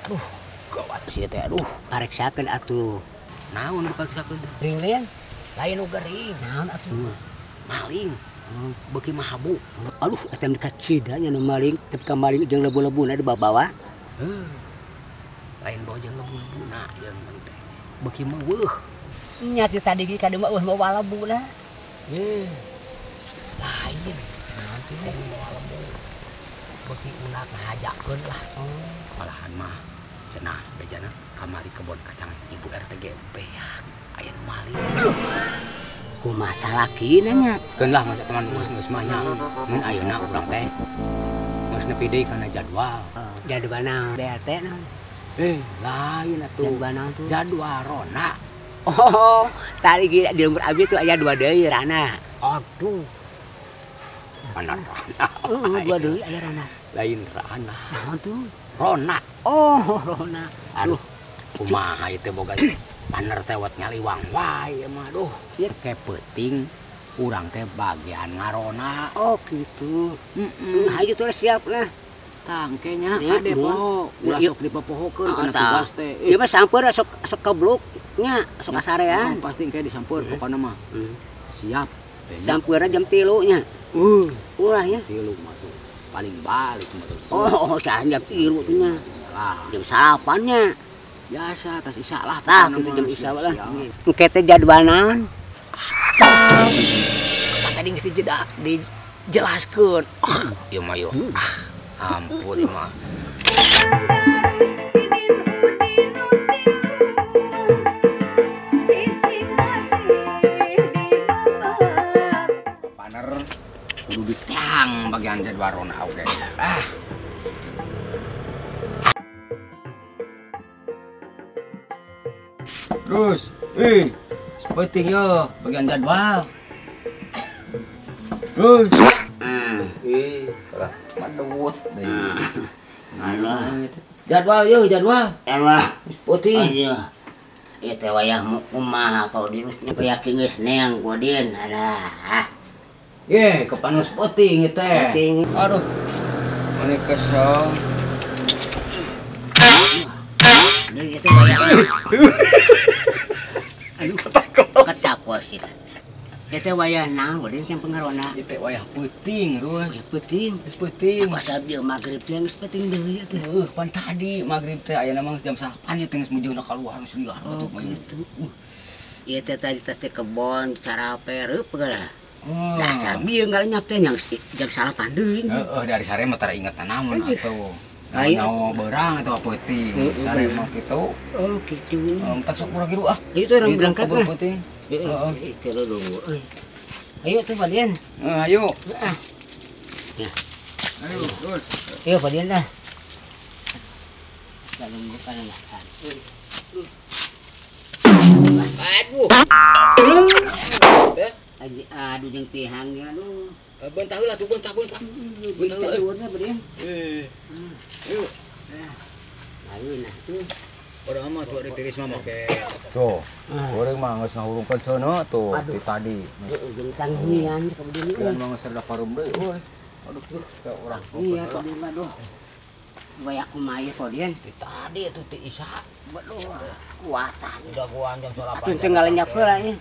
Aduh, gawat sih teh. Aduh, Pareksakeun atuh. naon dipaksakeun teh? Ring-ring. Lain nu gering. Naon atuh? Maling. Beuki mah habu. Aduh, eta mah kacidanya nu maling, tapi ka maling jeung lebu-lebuna dibawa. Lain bawa jeung lebu-lebuna jeung maling teh. Beuki mah weuh. Nya ti tadi ge kadeu mah weuh bawa lebuna. Lain. Nanti lebu. Beuki unak ngahajakeun lah. Malahan mah cenah bejana kamari kebon kacang ibu RT ge beak aya nu maling. Kumaha salakina nya? Keun lah masa teman geus mah nya. Mun ayeuna urang teh geus nepi deui kana jadwal. Jadwal naon? BRT naon? Lain atuh. Jadwal naon tuh? Jadwal rona. Oh, tadi ge di lembur abdi tuh aya 2 deui rana. Aduh. Mana rona? 2 deui aya rana. Lain rana. Naon tuh? Rona. Oh, rona. Aduh. Kumaha ieu teh boga paner teh wat nyaliwang wae mah aduh. Ieu ke peuting urang teh bagian ngarona. Oh, gitu. Hayu tuh siap lah. Tangke nya Ya, ade mun. poho, ulah Ya, sok dipopohokeun Oh, kana tah. tugas teh. Ieu mah sampeur sok kebluk nya, sok kasarean. Pasti engke disampeur pokona mah. Siap. Teh nya. Sampeurna jam 3 nya. Ulah nya. Tilu mah tuh paling balik mah tuh. Oh, sahan jam 3 tuh nya. Lah, Jam 8 nya. biasa tas isya lah. Tah, pokona kitu mah jam isya lah. siap-siap. Engke teh jadwal naon? Apa tadi geus dijelaskeun. Ieu mah yo. Ampun ieu mah. Paner kudu ditiang bagian jadwal rona oge. Terus, seperti yo bagian jadwal. Terus, madut. Jadwal yo, jadwal. Emang Putih. iya. Ieu teh wayah kumaha Paudin yakin geus neang Paudin. Alah. Ye, kepanus putih teh. Penting. Aduh. Mane kesel. Ieu teh wayah. Aduh, ketakwa sih. Ieu teh wayah naon Paudin yang pengarona. Ieu teh wayah peuting, Rus. Penting. Geus peuting. Pas abdi magrib teh geus penting deui teh. Pan tadi magrib teh aya mah jam 9 ieu teh geus mujungna kaluar geus liar Oh, atuh mah. gitu. Ieu teh tadi teh kebon cara pereup geura. Dasar bieu ngalenyap teh nyang jam 9 deui. Dari sare mah tara inget naon atuh. Ayo. Naon beurang atuh peuting. Sare mah kitu. Oh, gitu. Tak sok urang kitu ah. Itu orang berangkat mah. mah. Peuting. Itu dulu. Ayo tuh Padian. Ayo. Ya. Ayo, terus. Ayo Padian dah. Kita nunggu kan lah. Aduh. Aduh jeung tihangnya aduh. Bentah heula tuh, bentah. Bentah heula Padian. Ayo. Ayo nah tuh. Urang mah tuh tiris mah make. Tuh, orang mah geus ngahurungkeun sono tuh Aduh. ti tadi. Jeung tanghian kemudian. Kan mah geus rada parum deui euy. Aduh, teh urang. Iya Padian mah aduh. Banyak kumaha Padian. Tadi itu ti Isa. Aduh, kuatan. Udah gua jam 8. Atuh teu ngalenyap heula nya.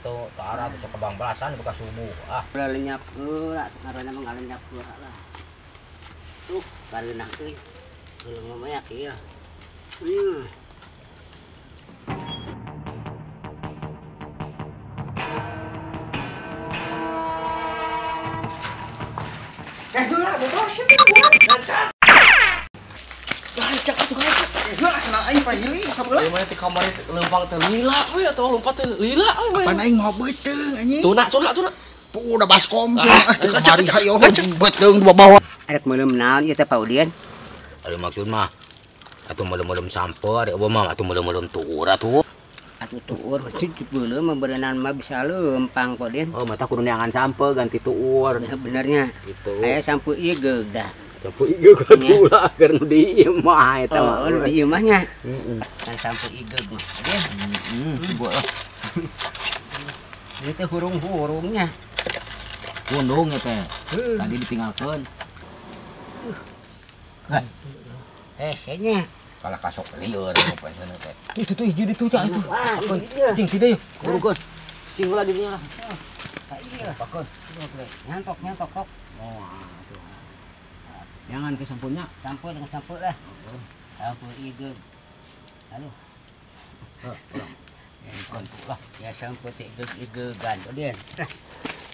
Tuh tara tuh kebang belasan bekas subuh. Ngalenyap heula, karena mah ngalenyap heula lah. Tuh, kareunak euy. Geuleuh mah mayak ieu. Gimana ti kamar lempang teh lila we atau lompat teh lila we. Pan aing mau beuteung anjing. Tuna. Udah baskom sih. Mari hayo beuteung dua bawah. Arek meulem naon ieu teh Paudian? Ada maksud mah atuh melem-melem samper, eueuh mah atuh melem-melem tuur atuh. Atuh tuur cik beuleuh mah berenang mah bisa lempang Paudian. Oh, mata kudu neangan sampe ganti tuur. Ya benernya. Gitu. Aya sampu ieu geudah. Sampe ieu ka tulah keur nu di ieu mah eta mah. Oh, di ieu mah nya. Heeh. Kan sampu ieu mah. Paudian. Buat Ieu teh hurung-hurungnya. pundung ya teh. Tadi ditinggalkeun. Nya. Kalau kasok lieur apa sana teh. Itu hiji itu cak itu. Cing tidak yuk. Urukun. Cing lah dirinya lah. Iya. Pakun. Nyantok kok. Oh, tuh. Jangan ke sampurnya. Sampur dengan sampur lah. Sampur itu. Aduh. Lah, ya sampur itu ganto dia.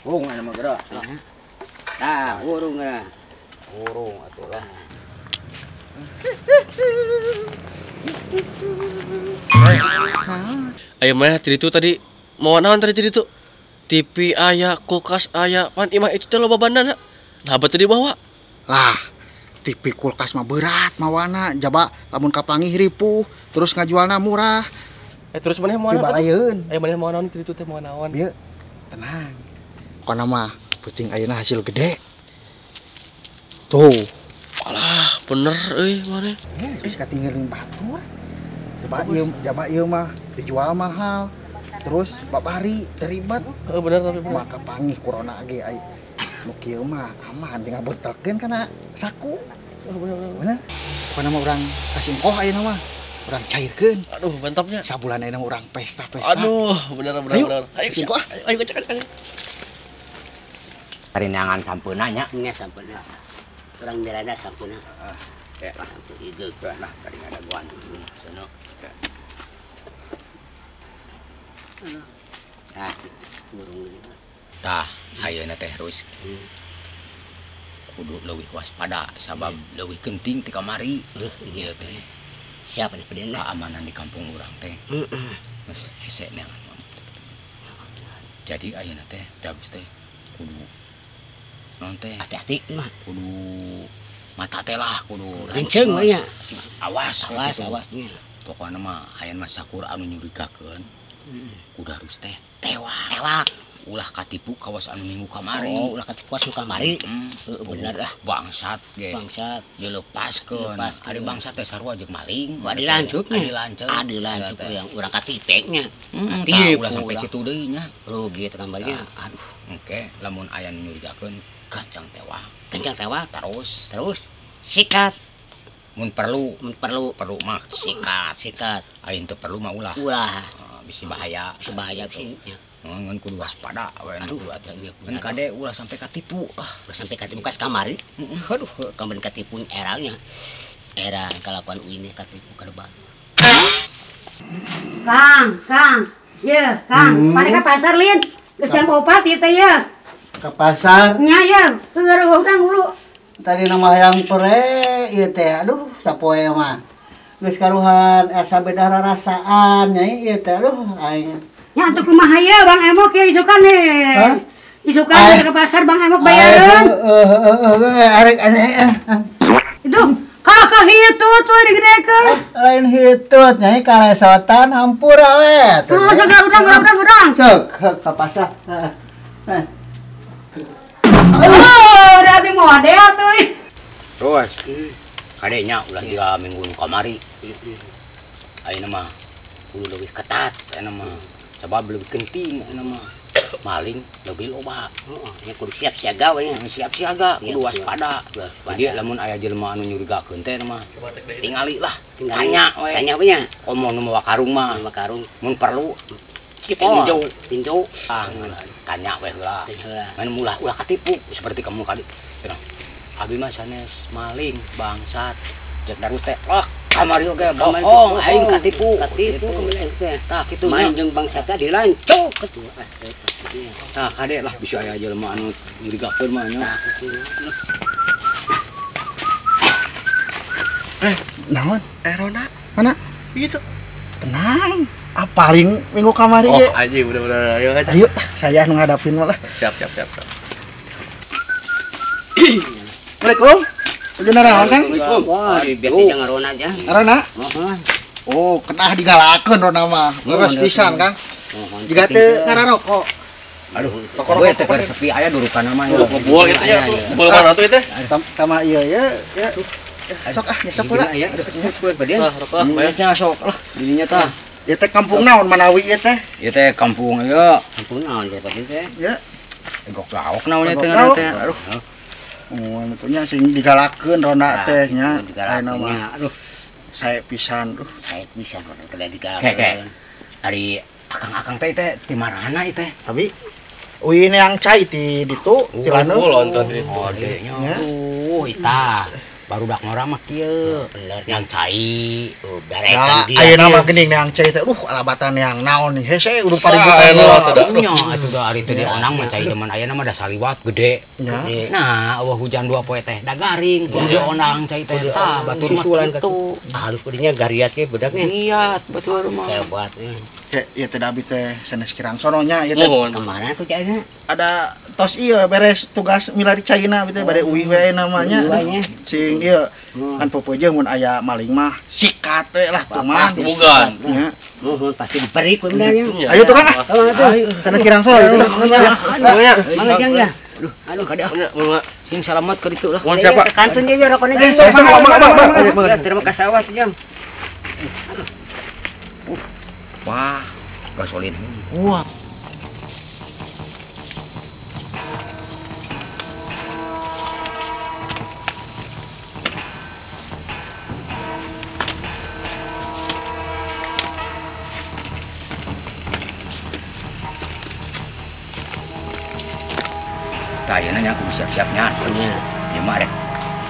Urung anu mah geura. Tah, urung lah. Urung atuh lah. Ayo mana tadi itu tadi mau naon tadi itu TV aya kulkas aya pan imah itu teh loba bandana nah apa tadi bawa Lah, TV kulkas mah berat mawana, jaba lamun kapangi ripuh, terus ngajualna murah. terus mana mau Coba naon ayeun. ayo mana mau naon tadi itu teh mau naon Bieu tenang. Kana mah pucing ayeuna hasil gede. Tuh, alah bener mana geus katinggalin batur. Jaba ieu mah dijual mahal. Terus babari terlibat bener tapi bener maka pangih corona ge ai. Nu kieu mah aman tinggal beutekeun kana saku. Bener. Kana mah urang kasih engkoh ayeuna mah. Urang cairkeun. aduh mantapnya Sabulan ayeuna urang pesta-pesta. aduh bener Ayo, ayo singko. ayo cek Cari neangan sampeuna nya. Nya sampurna. Urang dirada sampurna. Ya, Sampur itu. nah tadi ada guan dulu sono. Nah, urung ini. Tah, ayeuna teh terus kudu leuwih waspada sabab leuwih genting ti kamari. Ieu teh Siapa nih pedena? keamanan di kampung urang teh. Geus hese neangan. Jadi ayeuna teh dagus teh kudu naon teh Hati-hati mah. kudu mata teh lah kudu Renceng we nya. Awas Awasnya. pokokna mah aya mah sakur anu nyurigakeun kudu harus teh tewak ulah katipu kawas anu minggu kamari. Oh, ulah katipu suka mari. Bener dah bangsat ge Bangsat. dilepaskeun ari bangsat teh sarua jeung maling Adi lanceuk adi lanceuk yang urang katipeknya. tah ulah sampai kitu deui nya Rugi teh kamarinya. aduh engke lamun aya nu nyurigakeun gancang tewak Kencang tewak. terus Sikat. mun perlu Perlu mah sikat. ayeun teu perlu mah ulah Ulah bisi bahaya sebahaya sih. ngan kudu waspada we Aduh, kudu atuh iya, ngan kade ulah sampai katipu Ulah sampai katipu kas kamari. Aduh, kamari katipu erangnya. Era kalakuan ini katipu kadebal. Kang, ya, Kang, pada ke pasar lin, ke jam 4 ieu teh ya. Ke pasar Nya ya, keur udang dulu. tadi nama yang pere ieu teh aduh sapoe mah geus karuhan asa beda rasaan nyai ieu teh aduh aing Nya atuh kumaha ya Bang Emok ya isukan Hah? Isukan ke pasar Bang Emok bayareun. arek aneh Itu kakak hitu tuh digedekeun. lain hitut nyai kalesotan hampura we Oh, segala udang. sok ke pasar Oh, dari model tuh. terus kadenya ulah 3 minggu nu kamari ayeuna mah kudu leuwih ketat ayeuna mah sabab leuwih genting ayeuna mah maling leuwih loba Ya kudu siap siaga we nya. siap siaga kudu waspada jadi lamun aya jelema anu nyurigakeun teh mah tingali lah tanya we Tanya we nya. omong nu mawa karung mah Sama karung mun perlu tinjau. tanya we heula main ulah katipu seperti kamu kali cenah abi mah sanes maling bangsat jeung darus teh kamari oge bohong aing katipu kemudian teh. tah kitu Main nya jeung bangsatna dilancuk. tah kade lah bisa aya jelema anu nyurigakeun mah nya Naon? Rona Mana? gitu Tenang. Paling minggu kamari oh ge. aji bener-bener ayo aja Ayo, saya anu ngadapin malah. siap Assalamualaikum. Bener naon Kang? Wah, biasa jangan rona aja. Arana? Mohon. Oh, kenah digalakeun rona mah. Leres pisan Kang. Jiga teu ngararokok. aduh gue teh keur sepi aya durukan mah ya buah gitu ya tuh buah mana tuh itu Tama ieu ya. Sok nyesep heula. aya rokok bayarnya sok lah dirinya tah Ieu teh kampung naon Manawi ieu teh? ieu teh kampung ieu Ampun naon teh tadi teh. Ya. gok laok naonnya teh Gok laok. teh aduh Oh, atunya sing digalakeun rona teh nya. Ayeuna mah. Aduh. saya pisan. Saya bisa kada digawe. Kek. Ari akang-akang teh ti marana ieu teh. Tapi uin yang cai di ditu ti laneu. Kulon tadi. Oh, nya. Ya. Ita. Barudak ngora mah kieu. Yang cai. Nah, ayeuna mah geuning yang cai teh alabatan yang naon nih. Hese udah Sa paributan. aya teh. Nya atuh da ari teh di onang mah cai zaman ayeuna mah da saliwat gede. Ya. Nah, eueuh hujan 2 poe teh da garing. Kudu onang cai teh tah batur mah kitu. Halus kudinya gariat ge bedaknya. Lihat batur mah. Hebat. Cek ieu teh abi teh sanes kirang sononya ieu teh. Mohon. Kemana tuh cairnya? Ada tos iya beres tugas milari caina gitu bade uwi we namanya. Uwi we nya. Sing ieu kan popoje mun aya maling mah sikat we lah teman. Bukan. Ya. Mohon pasti diberi kundanya. Ayo tuh Kang. Sanes kirang sono itu. Mangga jang ya. Aduh kada. Sing selamat ke ditu lah. Mohon siapa? Kantun aja rokoknya jang. Terima kasih awas jang. Wah, gasolin. Wah. Tayana nya kudu siap-siapnya. Ya mah rek.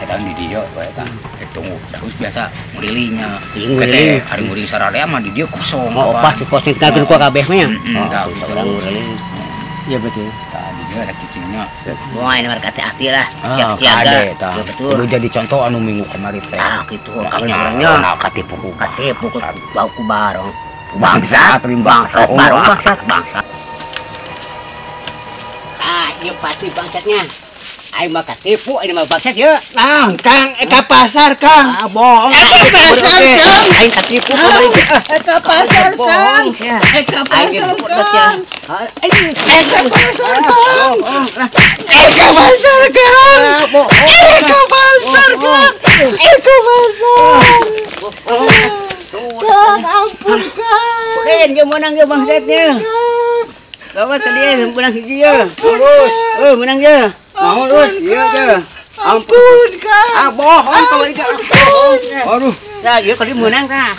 Eta di dieu we tah. Tunggu. Terus biasa ngurilinya. Kete hari nguring sararea mah di dieu kosong. Oh, pasti kosong kabeh ku kabeh mah ya. Tah, Orang ngureling. iya betul. Tah di dieu ada cicingnya. Wah, ini marka hati lah. Ah, Siap-siaga. kade tah. Ya, betul. Kudu jadi contoh anu minggu kemarin teh. Ah, gitu. Kami Nya, orangnya katipu katipu ku bau ku barong. Bangsat, Bangsat, Oh, barong ah. bangsat, bangsat. Ah, iya pasti bangsatnya. Ayo mah katipu, ini mah bangsat ya. Nah, Kang, ka pasar, Kang. Ah, bohong. Eta pasar, Kang. Ayo katipu kemarin. Eta pasar, Kang. Ya. Eta Ayo pasar, putut ya. Kang. Ayo. Eta pasar, Kang. Bohong. Eka pasar, Kang. Ah, bohong. Eka pasar, Kang. Eka pasar. Kang, ampun, Kang. Udah, dia menang dia bangsatnya. Gawat tadi menang hiji ya. Terus. Menang dia. Mau terus. Iya aja. Ampun, Kang. Ah, bohong kau ini. Aduh, Ya, dia kali menang kah?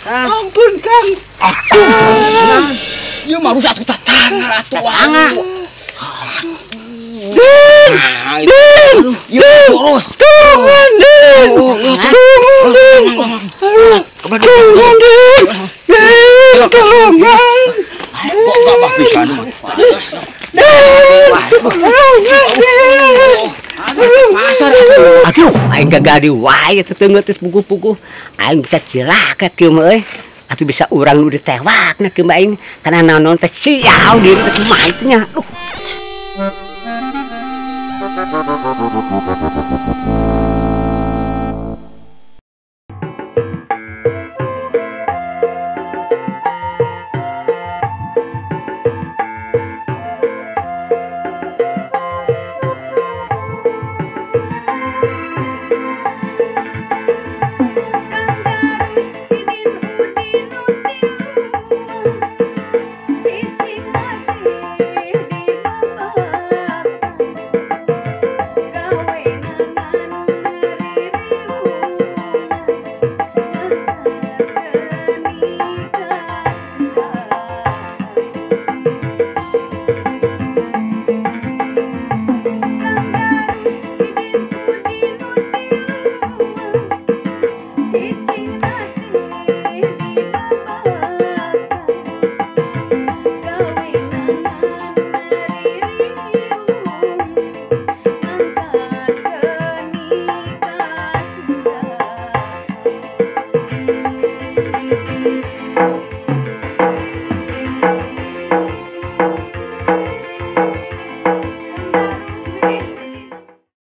Ampun, Kang. ieu mah rusak atuh tatang atuh. Angga. Terus. Tungan, Din. Tungan, Din. Yes, tungan. Kok gak pisan mah. Aduh, aing gagal di wae tetengah tes pugu-pugu. Aing bisa cilaka kieu mah euy. Atuh bisa urang nu ditewakna kieu mah aing kana naon teh siau diri teh kumaha itu nya. Aduh.